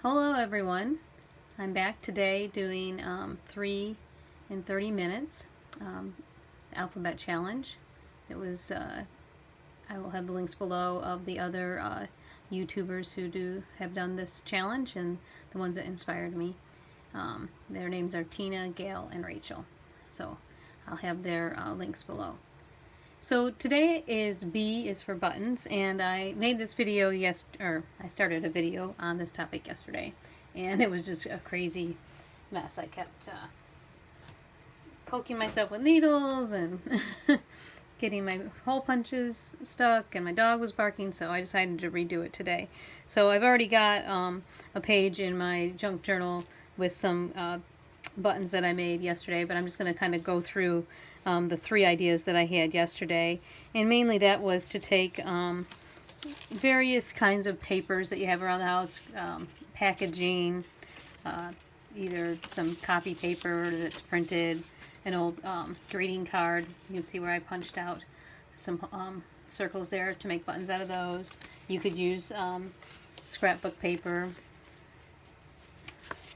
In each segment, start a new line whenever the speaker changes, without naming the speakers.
Hello everyone, I'm back today doing 3 in 30 minutes alphabet challenge. It was, I will have the links below of the other YouTubers who have done this challenge and the ones that inspired me. Their names are Tina, Gayle, and Rachel. So I'll have their links below. So today is B is for buttons, and I made this video I started a video on this topic yesterday, and it was just a crazy mess. I kept poking myself with needles and getting my hole punches stuck, and my dog was barking, so I decided to redo it today. So I've already got a page in my junk journal with some buttons that I made yesterday, but I'm just going to kind of go through the 3 ideas that I had yesterday, and mainly that was to take various kinds of papers that you have around the house, packaging, either some copy paper that's printed, an old greeting card. You can see where I punched out some circles there to make buttons out of those. You could use scrapbook paper.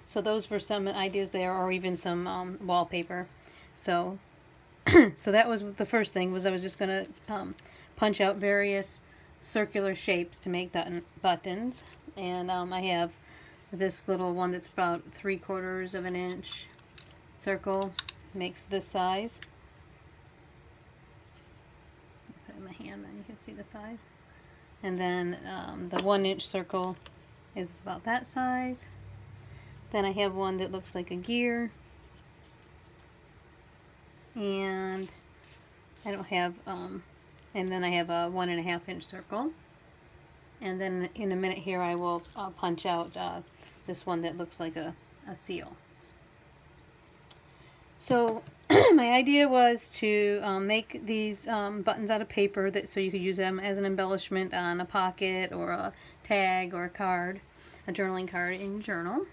So those were some ideas there, or even some wallpaper. So so that was the first thing, was I was just going to punch out various circular shapes to make buttons. And I have this little one that's about 3/4 of an inch circle, makes this size. Put it in my hand, then you can see the size. And then the 1-inch circle is about that size. Then I have one that looks like a gear. And I don't have, and then I have a 1.5-inch circle. And then in a minute here I will punch out this one that looks like a seal. So my idea was to make these buttons out of paper so you could use them as an embellishment on a pocket or a tag or a card, a journaling card in your journal.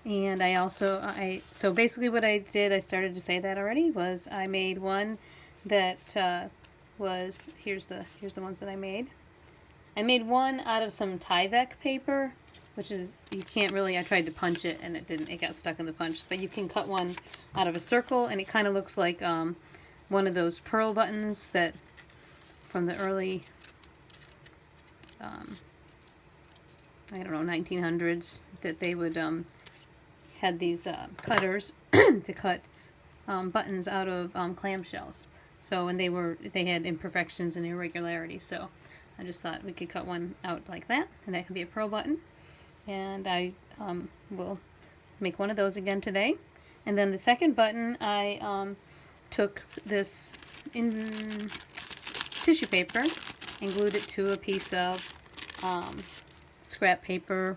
And I also, so basically what I did, I started to say that already, was I made one that was, here's the ones that I made. I made one out of some Tyvek paper, which is, you can't really, I tried to punch it and it got stuck in the punch, but you can cut one out of a circle, and it kind of looks like one of those pearl buttons that from the early, I don't know, 1900s, that they would, had these cutters to cut buttons out of clamshells. So, and they had imperfections and irregularities. So I just thought we could cut one out like that, and that could be a pearl button. And I will make one of those again today. And then the second button, I took this tissue paper and glued it to a piece of scrap paper.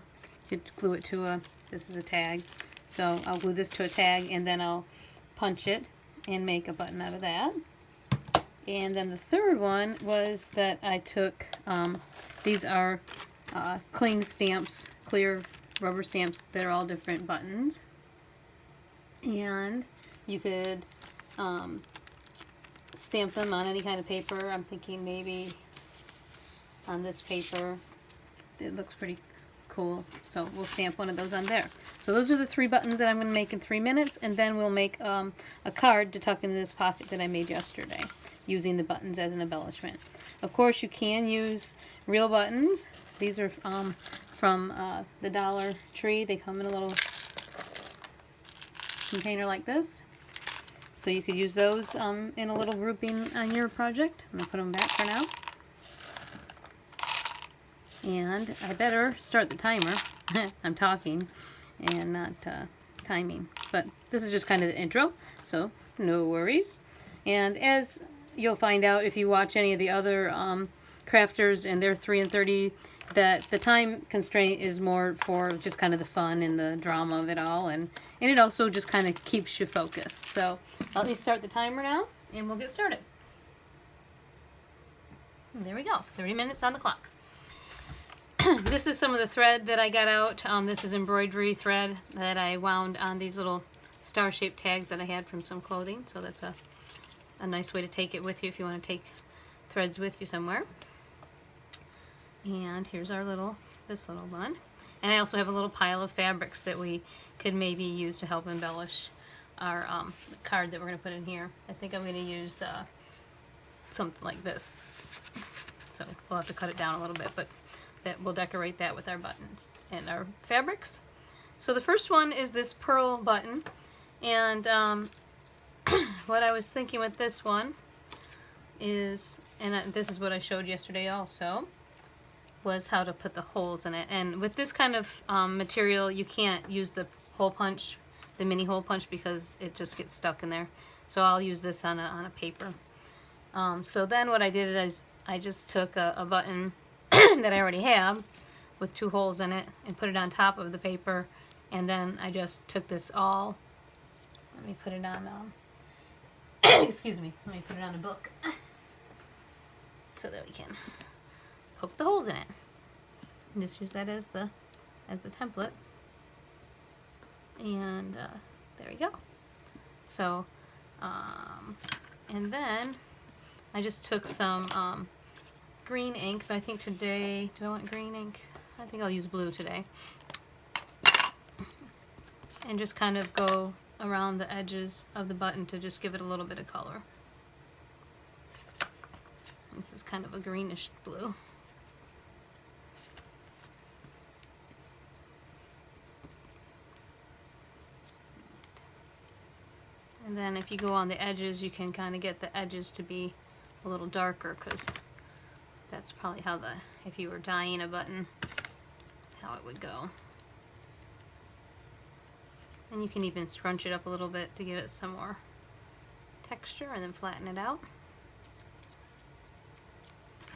You could glue it to this is a tag. So I'll glue this to a tag, and then I'll punch it and make a button out of that. And then the third one was that I took, these are cling stamps, clear rubber stamps that are all different buttons. And you could stamp them on any kind of paper. I'm thinking maybe on this paper. It looks pretty cool, so we'll stamp one of those on there. So those are the 3 buttons that I'm going to make in 3 minutes, and then we'll make a card to tuck into this pocket that I made yesterday, using the buttons as an embellishment. Of course, you can use real buttons. These are from the Dollar Tree. They come in a little container like this, so you could use those in a little grouping on your project. I'm going to put them back for now. And I better start the timer. I'm talking and not timing. But this is just kind of the intro, so no worries. And as you'll find out if you watch any of the other crafters and their 3 in 30, that the time constraint is more for just kind of the fun and the drama of it all. And it also just kind of keeps you focused. So let me start the timer now, and we'll get started. And there we go, 30 minutes on the clock. This is some of the thread that I got out. This is embroidery thread that I wound on these little star-shaped tags that I had from some clothing. So that's a nice way to take it with you if you want to take threads with you somewhere. And here's our this little one. And I also have a little pile of fabrics that we could maybe use to help embellish our card that we're going to put in here. I think I'm going to use something like this. So we'll have to cut it down a little bit, but that we'll decorate that with our buttons and our fabrics. So the first one is this pearl button, and what I was thinking with this one is, and this is what I showed yesterday also, was how to put the holes in it. And with this kind of material, you can't use the hole punch, the mini hole punch, because it just gets stuck in there. So I'll use this on a paper. So then what I did is I just took a button that I already have with 2 holes in it and put it on top of the paper, and then I just took this all, let me put it on, excuse me, let me put it on a book so that we can poke the holes in it. And just use that as the template. And there we go. So, and then I just took some green ink, but I think today, do I want green ink? I think I'll use blue today. And just kind of go around the edges of the button to just give it a little bit of color. This is kind of a greenish blue. And then if you go on the edges, you can kind of get the edges to be a little darker, because that's probably how if you were dyeing a button, how it would go. And you can even scrunch it up a little bit to give it some more texture, and then flatten it out.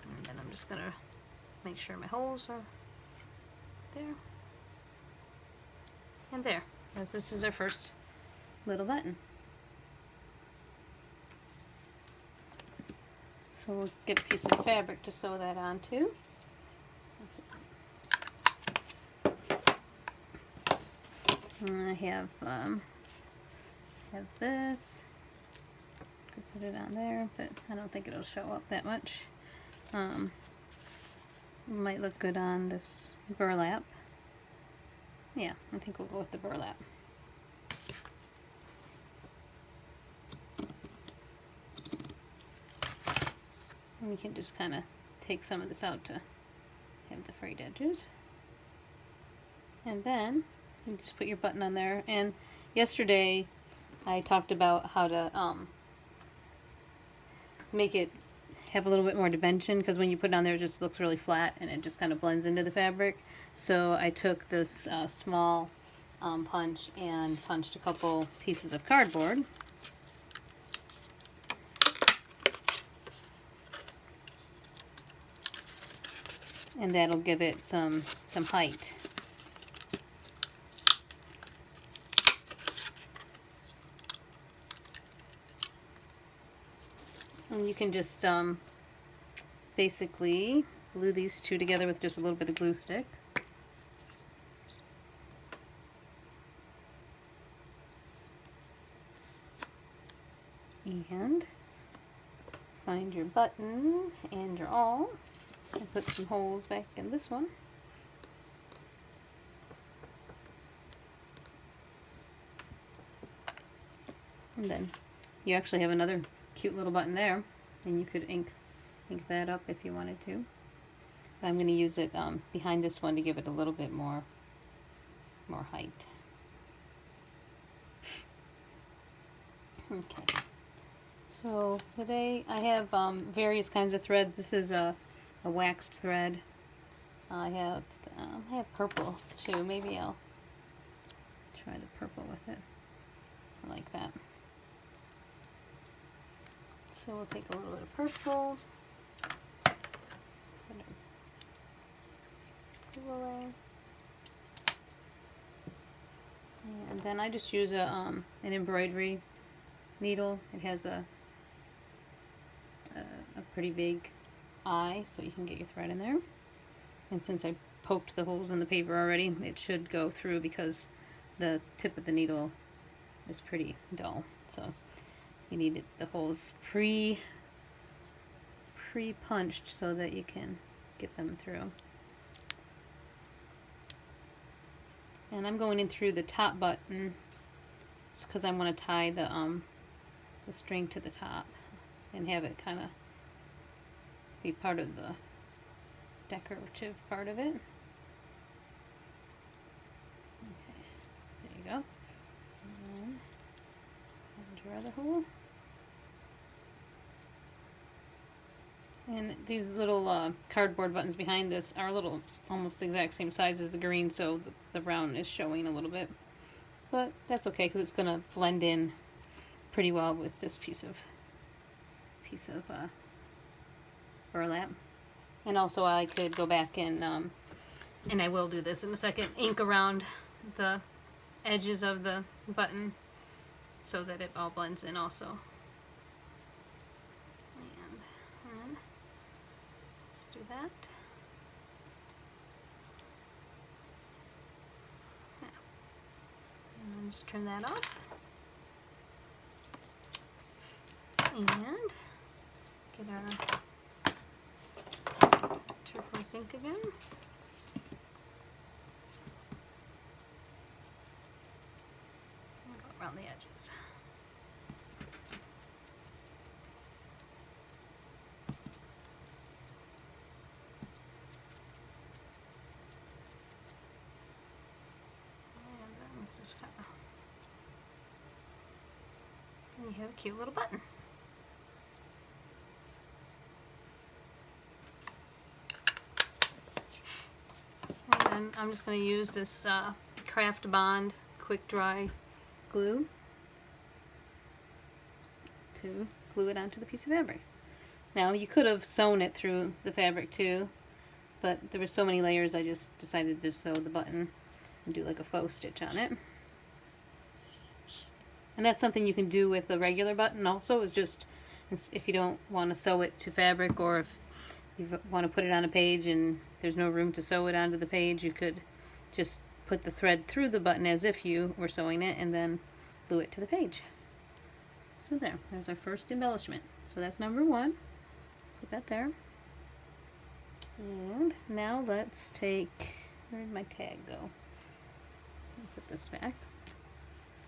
And then I'm just gonna make sure my holes are there. And there, because this is our first little button. So we'll get a piece of fabric to sew that onto. And I have this. Could put it on there, but I don't think it'll show up that much. Might look good on this burlap. Yeah, I think we'll go with the burlap. And you can just kind of take some of this out to have the frayed edges. And then you just put your button on there. And yesterday I talked about how to make it have a little bit more dimension, because when you put it on there it just looks really flat and it just kind of blends into the fabric. So I took this small punch and punched a couple pieces of cardboard. And that'll give it some height. And you can just basically glue these two together with just a little bit of glue stick. And find your button and your awl. And put some holes back in this one. And then you actually have another cute little button there, and you could ink that up if you wanted to. But I'm going to use it behind this one to give it a little bit more height. Okay. So today I have various kinds of threads. This is a waxed thread. I have purple too. Maybe I'll try the purple with it. I like that. So we'll take a little bit of purple. Glue away. And then I just use an embroidery needle. It has a pretty big eye, so you can get your thread in there. And since I poked the holes in the paper already, it should go through, because the tip of the needle is pretty dull. So you need the holes pre-punched so that you can get them through. And I'm going in through the top button because I want to tie the string to the top and have it kind of be part of the decorative part of it. Okay, there you go. And find your other hole. And these little cardboard buttons behind this are little, almost the exact same size as the green, so the brown is showing a little bit. But that's okay because it's going to blend in pretty well with this piece of burlap. And also I could go back and I will do this in a second, ink around the edges of the button so that it all blends in also. And let's do that. Yeah. And just turn that off. And get our turquoise ink again. And go around the edges. And then just kind of, and you have a cute little button. And I'm just going to use this Craft Bond quick dry glue to glue it onto the piece of fabric. Now you could have sewn it through the fabric too, but there were so many layers I just decided to sew the button and do like a faux stitch on it. And that's something you can do with a regular button also, is just if you don't want to sew it to fabric, or if you want to put it on a page and there's no room to sew it onto the page, you could just put the thread through the button as if you were sewing it and then glue it to the page. So there's our first embellishment. So that's number one. Put that there. And now let's take, where did my tag go? I'll put this back.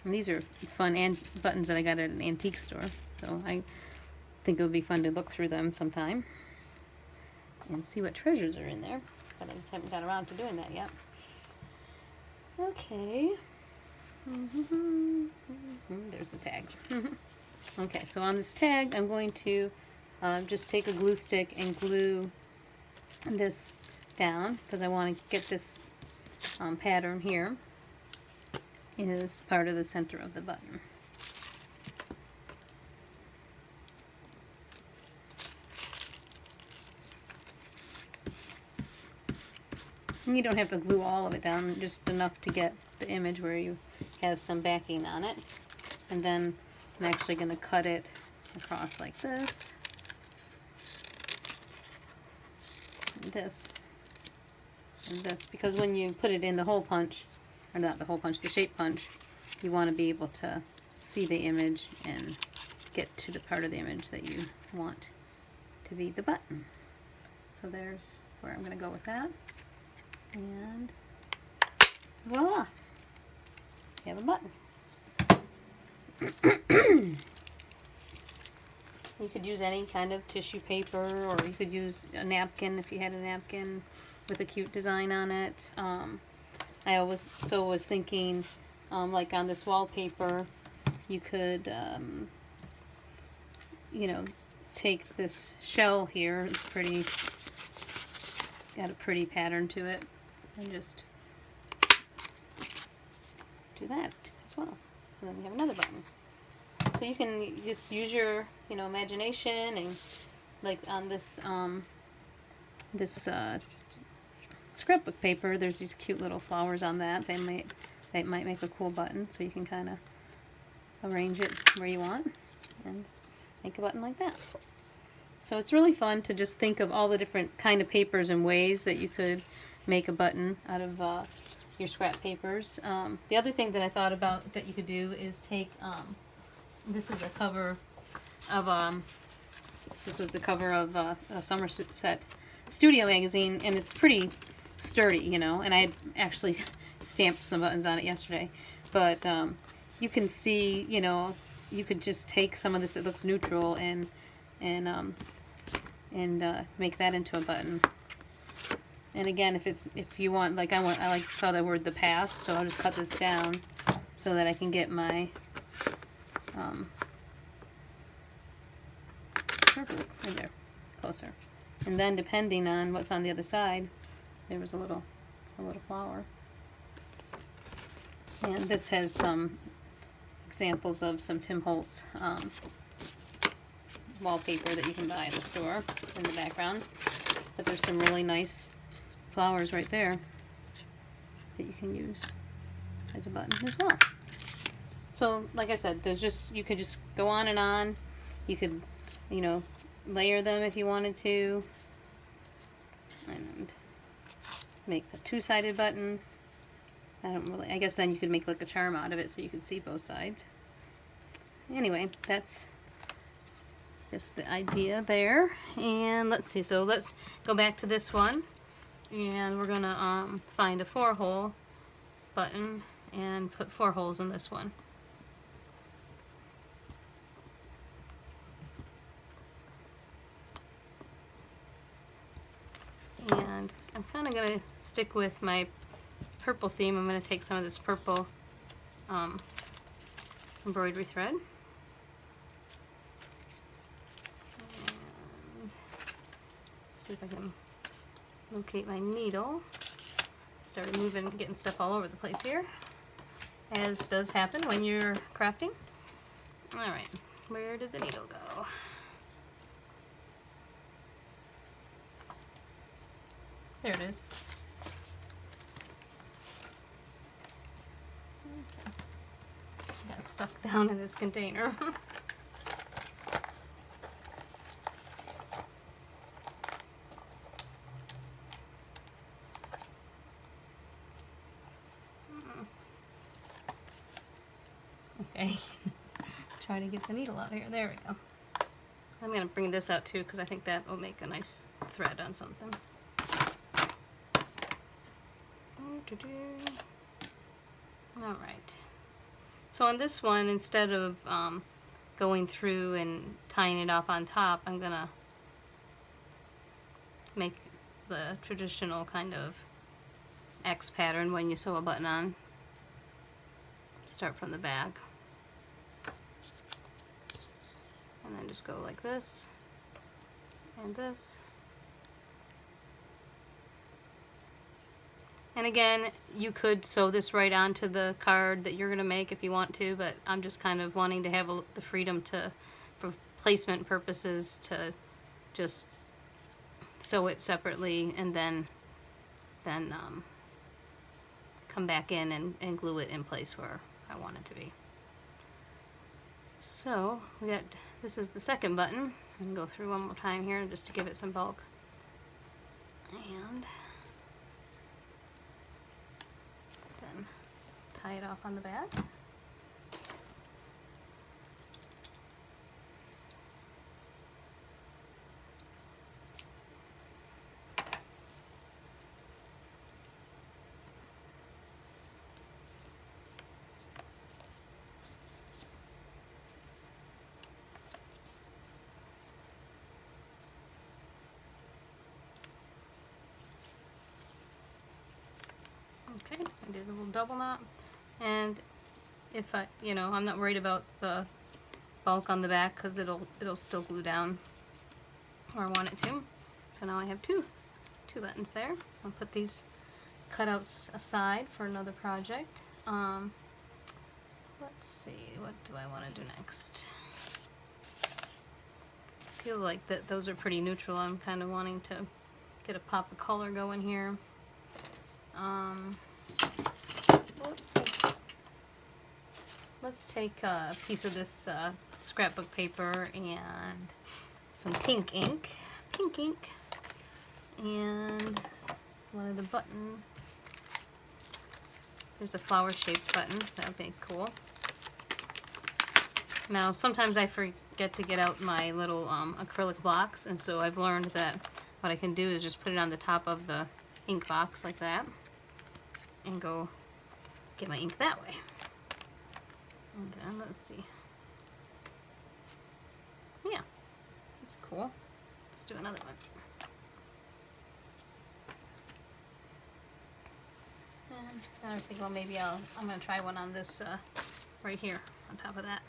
And these are fun buttons that I got at an antique store, so I think it would be fun to look through them sometime and see what treasures are in there, but I just haven't got around to doing that yet. Okay. There's the tag. Okay, so on this tag I'm going to just take a glue stick and glue this down because I want to get this pattern here is part of the center of the button. And you don't have to glue all of it down, just enough to get the image where you have some backing on it. And then I'm actually going to cut it across like this, and this, and this, because when you put it in the hole punch, or not the hole punch, the shape punch, you want to be able to see the image and get to the part of the image that you want to be the button. So there's where I'm going to go with that. And voila! You have a button. You could use any kind of tissue paper, or you could use a napkin if you had a napkin with a cute design on it. I always was thinking, like on this wallpaper, you could, you know, take this shell here. It's pretty, got a pretty pattern to it, and just do that as well. So then we have another button. So you can just use your, you know, imagination, and like on this scrapbook paper, there's these cute little flowers on that. They might make a cool button, so you can kind of arrange it where you want and make a button like that. So it's really fun to just think of all the different kind of papers and ways that you could make a button out of your scrap papers. The other thing that I thought about that you could do is take, this is a cover of, this was the cover of a Somerset Studio magazine, and it's pretty sturdy, you know, and I had actually stamped some buttons on it yesterday. But you can see, you know, you could just take some of this that looks neutral and make that into a button. And again, if you want, like I saw the word the past, so I'll just cut this down so that I can get my circle in there closer. And then depending on what's on the other side, there was a little flower. And this has some examples of some Tim Holtz wallpaper that you can buy at the store in the background. But there's some really nice flowers right there that you can use as a button as well. So like I said, you could just go on and on. You could, you know, layer them if you wanted to, and make a two-sided button. I guess then you could make like a charm out of it so you could see both sides. Anyway, that's just the idea there. And let's see, so let's go back to this one, and we're gonna find a 4-hole button and put 4 holes in this one. And I'm kind of going to stick with my purple theme. I'm going to take some of this purple embroidery thread. And see if I can locate my needle. Started moving, getting stuff all over the place here, as does happen when you're crafting. Alright, where did the needle go? There it is. Okay. Got stuck down in this container. Okay. Try to get the needle out here. There we go. I'm going to bring this out too because I think that will make a nice thread on something. Alright, so on this one, instead of going through and tying it off on top, I'm gonna make the traditional kind of X pattern when you sew a button on. Start from the back and then just go like this and this. And again, you could sew this right onto the card that you're going to make if you want to, but I'm just kind of wanting to have the freedom for placement purposes, to just sew it separately and then come back in and glue it in place where I want it to be. So this is the second button. I'm going to go through one more time here just to give it some bulk. And then tie it off on the back. Okay, I did a little double knot, and if I'm not worried about the bulk on the back because it'll still glue down where I want it to. So now I have two buttons there. I'll put these cutouts aside for another project. Let's see, what do I want to do next? I feel like those are pretty neutral. I'm kind of wanting to get a pop of color going here. Whoopsie. Let's take a piece of this scrapbook paper and some pink ink, and one of the button. There's a flower-shaped button. That would be cool. Now, sometimes I forget to get out my little acrylic blocks, and so I've learned that what I can do is just put it on the top of the ink box like that, and go get my ink that way. And then let's see. Yeah, that's cool. Let's do another one. And I was thinking, well, maybe I'm going to try one on this right here on top of that.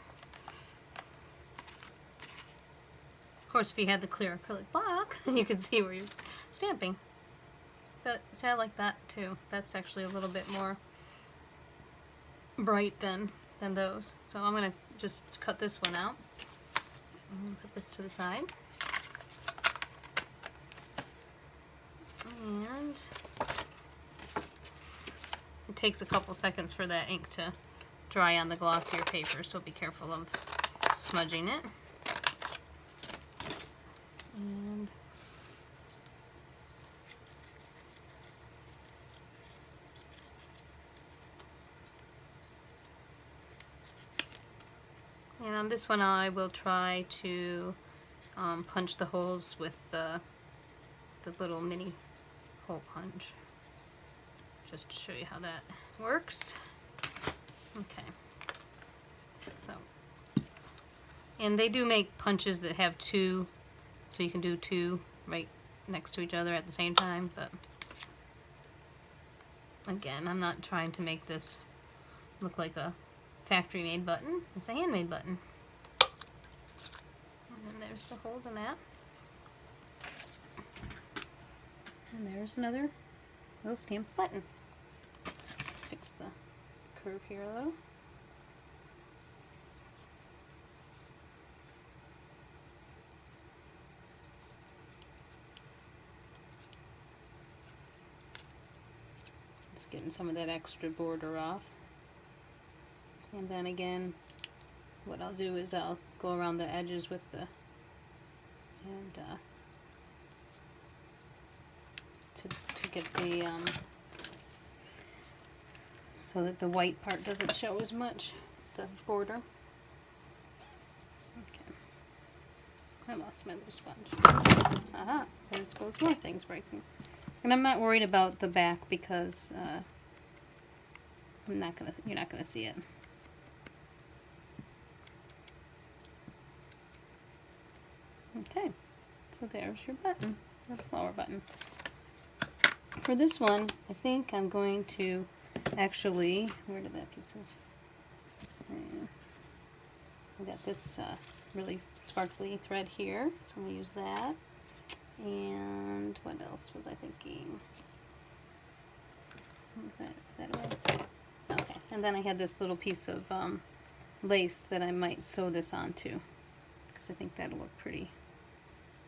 Of course, if you had the clear acrylic block, you could see where you're stamping. But see, I like that too. That's actually a little bit more bright than those. So I'm going to just cut this one out and put this to the side. And it takes a couple seconds for that ink to dry on the glossier paper, so be careful of smudging it. And on this one I will try to punch the holes with the little mini hole punch, just to show you how that works. Okay, so, and they do make punches that have two, so you can do two right next to each other at the same time, but again, I'm not trying to make this look like a factory-made button. It's a handmade button. And then there's the holes in that. And there's another little stamped button. Fix the curve here a little. Just getting some of that extra border off. And then again, what I'll do is I'll go around the edges with the, and to get the, so that the white part doesn't show as much, the border. Okay. I lost my little sponge. Aha, there goes more things breaking. And I'm not worried about the back because you're not gonna see it. Okay, so there's your button, your flower button. For this one, I think I'm going to actually, where did that piece of, I got this really sparkly thread here, so I'm going to use that. And what else was I thinking? That away. Okay, and then I had this little piece of lace that I might sew this onto, because I think that'll look pretty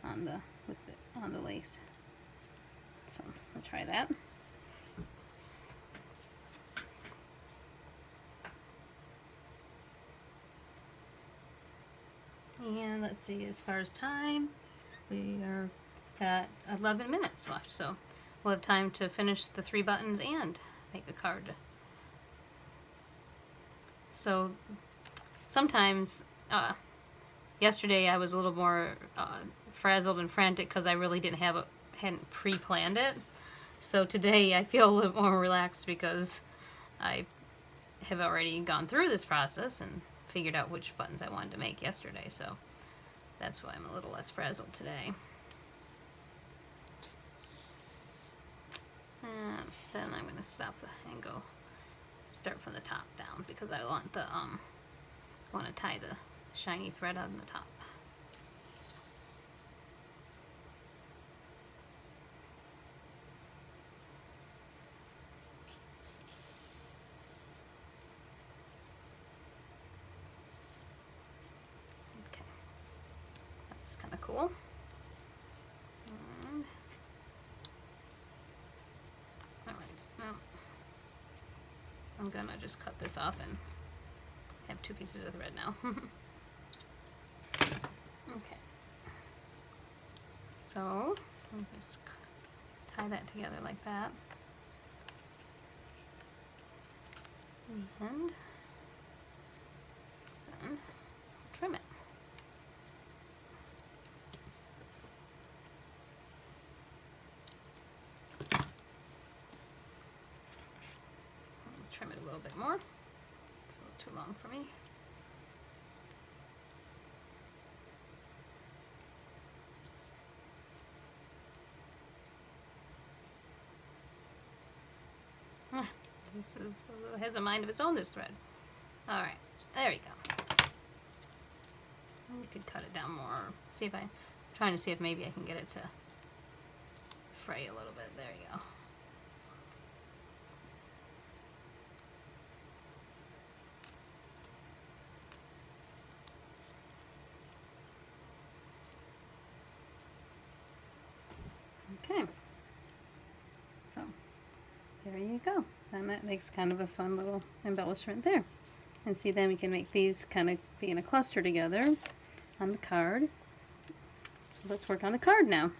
on the lace. So let's try that. And let's see, as far as time, we are at 11 minutes left, so we'll have time to finish the 3 buttons and make a card. So sometimes, yesterday I was a little more frazzled and frantic because I really hadn't pre-planned it. So today I feel a little more relaxed because I have already gone through this process and figured out which buttons I wanted to make yesterday. So that's why I'm a little less frazzled today. And then I'm going to stop and go start from the top down because I want the want to tie the shiny thread on the top. Okay, that's kind of cool. And, all right, now I'm gonna just cut this off and have 2 pieces of thread now. Okay, so I'll just tie that together like that, and then trim it. Trim it a little little bit more. It's a little too long for me. It has a mind of its own, this thread. Alright, there you go. We could cut it down more. See if I'm trying to see if maybe I can get it to fray a little bit. There you go. Okay, so there you go. And that makes kind of a fun little embellishment there. And see, then we can make these kind of be in a cluster together on the card. So let's work on the card now.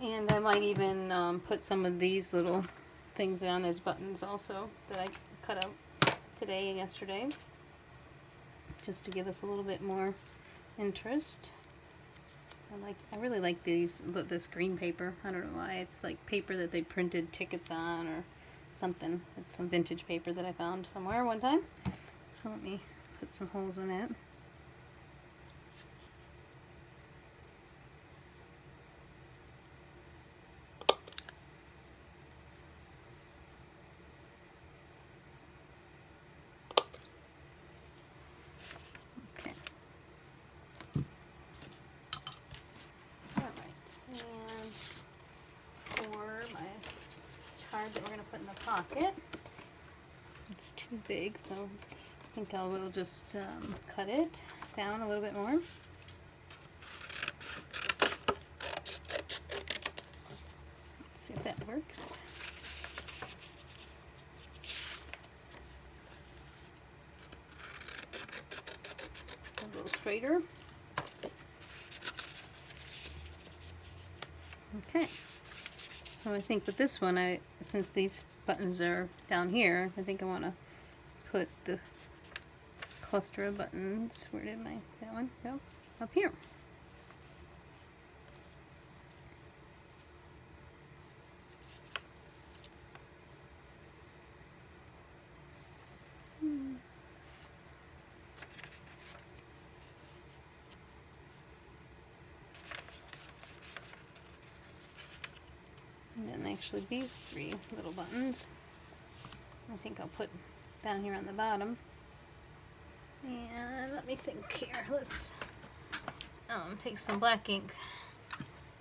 And I might even put some of these little things on as buttons also that I cut out today and yesterday, just to give us a little bit more interest. I really like this green paper. I don't know why. It's like paper that they printed tickets on or something. It's some vintage paper that I found somewhere one time. So let me put some holes in it. That we're going to put in the pocket. It's too big, so I think I will just cut it down a little bit more. Let's see if that works. A little straighter. Okay. So I think with this one, since these buttons are down here, I think I want to put the cluster of buttons. Where did that one go? Up here. And then actually these three little buttons, I think I'll put down here on the bottom. And let me think here. Let's take some black ink.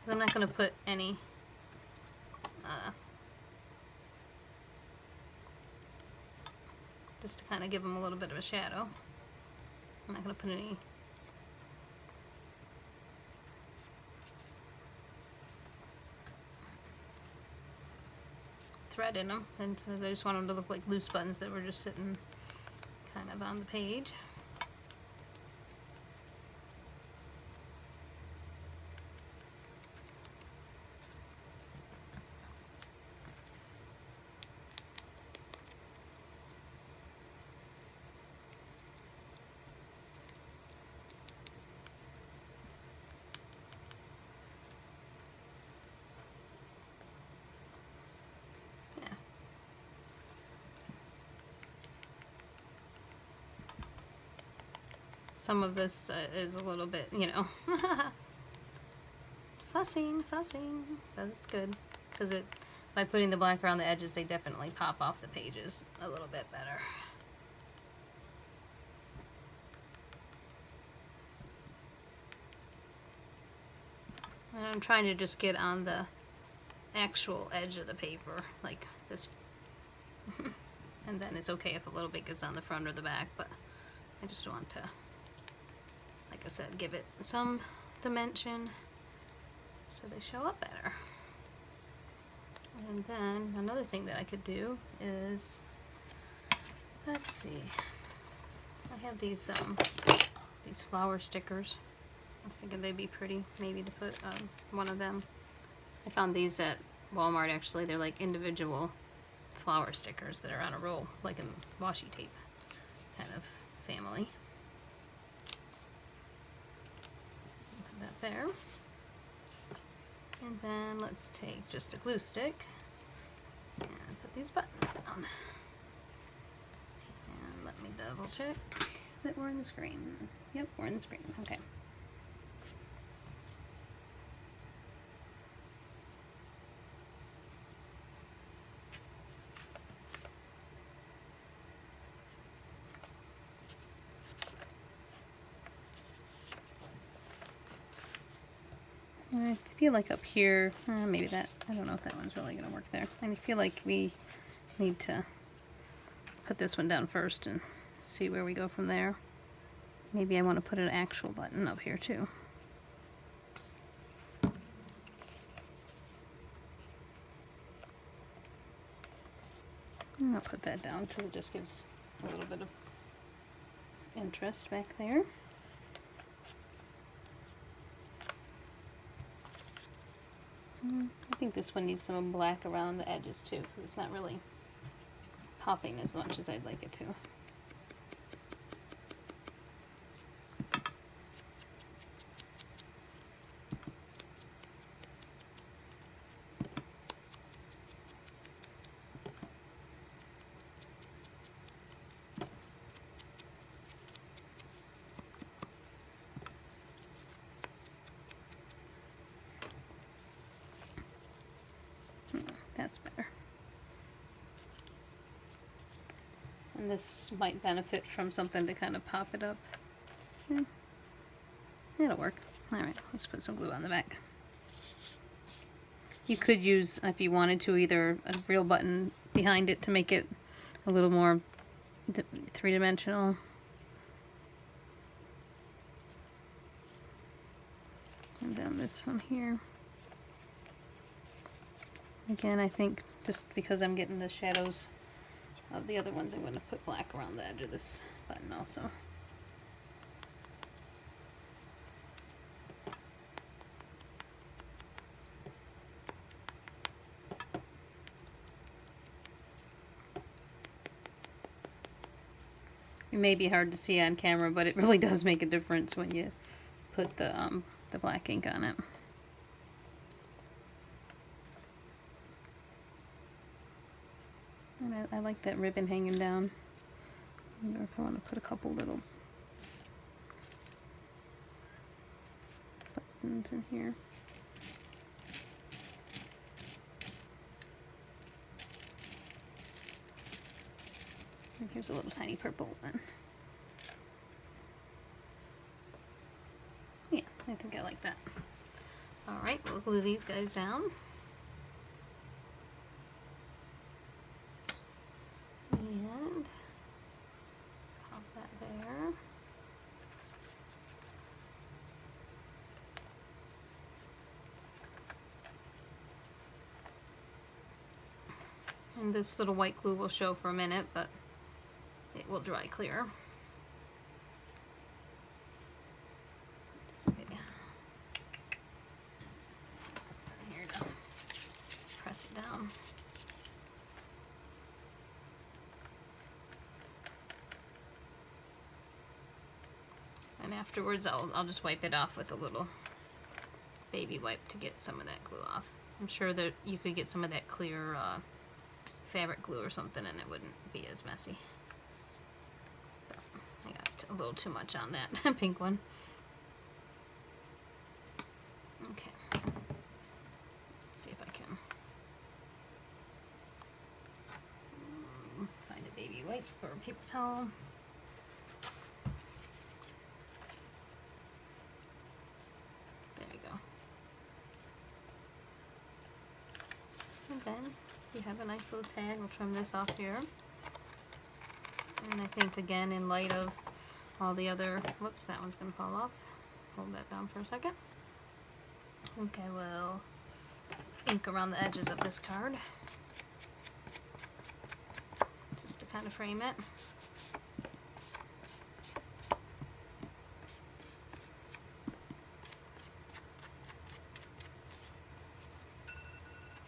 I'm not going to put any just to kind of give them a little bit of a shadow. I'm not going to put any thread in them, and so I just want them to look like loose buttons that were just sitting kind of on the page. Some of this is a little bit, you know, fussing, but it's good, because by putting the black around the edges, they definitely pop off the pages a little bit better. And I'm trying to just get on the actual edge of the paper, like this, and then it's okay if a little bit gets on the front or the back, but I just want to, like I said, give it some dimension so they show up better. And then another thing that I could do is, let's see, I have these flower stickers. I was thinking they'd be pretty maybe to put one of them. I found these at Walmart actually. They're like individual flower stickers that are on a roll, like in washi tape kind of family. Put that there. And then let's take just a glue stick and put these buttons down. me double check that we're in the screen. Yep, we're in the screen. Okay. I feel like up here, maybe that, I don't know if that one's really going to work there. I feel like we need to put this one down first and see where we go from there. Maybe I want to put an actual button up here too. And I'll put that down because it just gives a little bit of interest back there. I think this one needs some black around the edges too, because it's not really popping as much as I'd like it to. That's better. And this might benefit from something to kind of pop it up. Yeah. It'll work. Alright, let's put some glue on the back. You could use, if you wanted to, either a real button behind it to make it a little more three-dimensional. And then this one here. Again, I think just because I'm getting the shadows of the other ones, I'm going to put black around the edge of this button also. It may be hard to see on camera, but it really does make a difference when you put the black ink on it. And I like that ribbon hanging down. I wonder if I want to put a couple little buttons in here. And here's a little tiny purple one. Yeah, I think I like that. Alright, we'll glue these guys down. And pop that there. And this little white glue will show for a minute, but it will dry clear. Let's see. There's something here to press it down. And afterwards I'll just wipe it off with a little baby wipe to get some of that glue off. I'm sure that you could get some of that clear fabric glue or something and it wouldn't be as messy. But I got a little too much on that pink one. Okay. Let's see if I can find a baby wipe or a paper towel. There we go. And then you have a nice little tag. We'll trim this off here. And I think, again, in light of all the other... Whoops, that one's going to fall off. Hold that down for a second. I think I will ink around the edges of this card. Just to kind of frame it.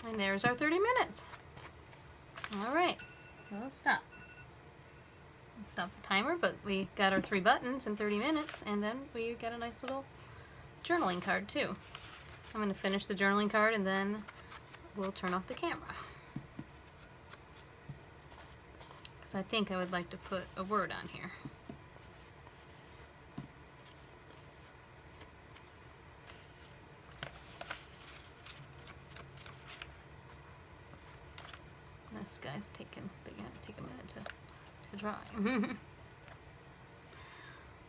And there's our 30 minutes. Alright, well, let's stop. Let's stop the timer, but we got our 3 buttons in 30 minutes, and then we got a nice little journaling card too. I'm going to finish the journaling card and then we'll turn off the camera. because I think I would like to put a word on here. This guy's they're gonna take a minute to dry.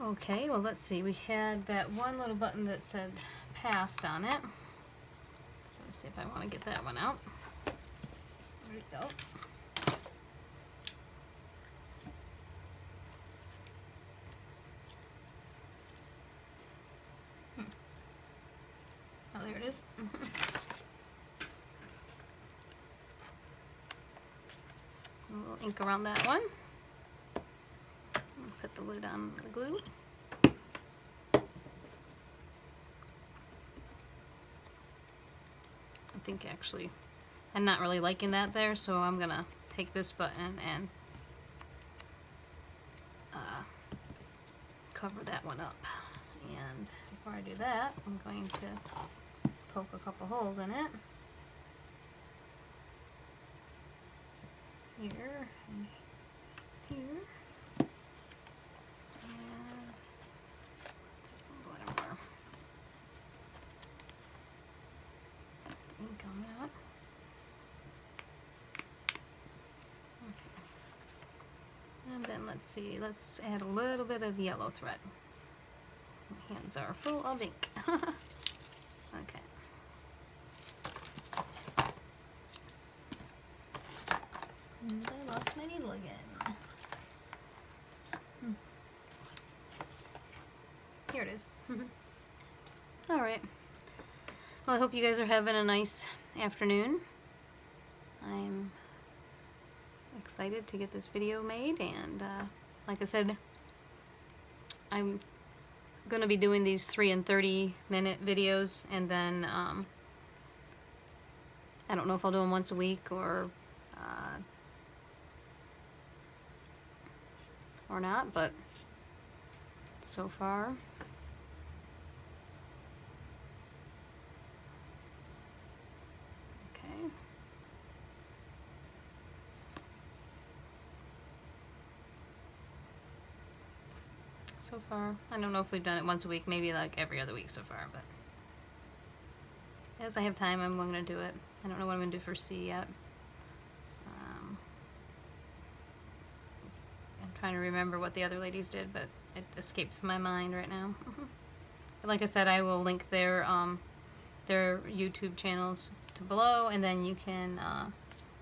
Okay, well let's see, we had that one little button that said passed on it. So let's see if I want to get that one out. There we go. Oh, there it is. A little ink around that one. Put the lid on the glue. I think actually I'm not really liking that there, so I'm gonna take this button and cover that one up. And before I do that, I'm going to poke a couple holes in it. Here and here. And a little more ink on that. Okay. And then let's see, let's add a little bit of yellow thread. My hands are full of ink. Okay. And I lost my needle again. Here it is. Alright. Well, I hope you guys are having a nice afternoon. I'm excited to get this video made, and like I said, I'm going to be doing these 3 and 30-minute videos, and then I don't know if I'll do them once a week or not, but so far okay. So far, I don't know if we've done it once a week, maybe like every other week so far, but as I have time, I'm going to do it. I don't know what I'm going to do for C yet. I'm trying to remember what the other ladies did, but it escapes my mind right now. But like I said, I will link their YouTube channels to below, and then you can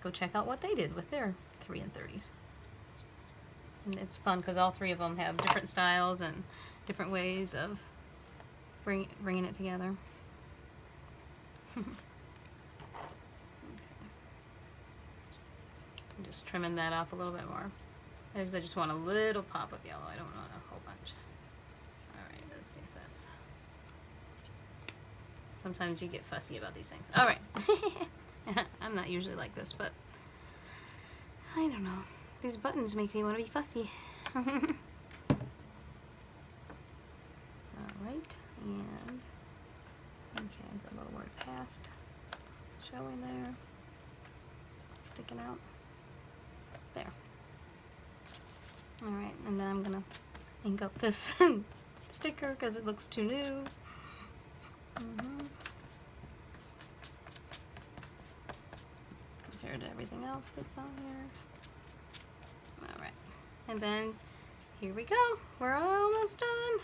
go check out what they did with their 3 and 30s. And it's fun because all 3 of them have different styles and different ways of bringing it together. Okay. I'm just trimming that off a little bit more. I just want a little pop of yellow. I don't want a whole bunch. Alright, let's see if that's... Sometimes you get fussy about these things. Alright. I'm not usually like this, but I don't know. These buttons make me want to be fussy. Alright, and okay, the little word past showing there, sticking out there. Alright, and then I'm gonna ink up this sticker because it looks too new. Compared to everything else that's on here. Alright, and then here we go. We're almost done.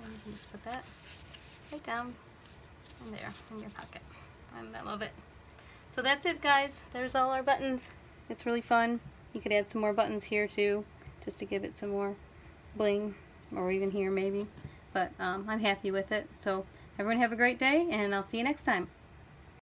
And you just put that right down in there in your pocket. And I love it. So that's it, guys. There's all our buttons. It's really fun. You could add some more buttons here too, just to give it some more bling, or even here maybe. But I'm happy with it. So everyone have a great day, and I'll see you next time.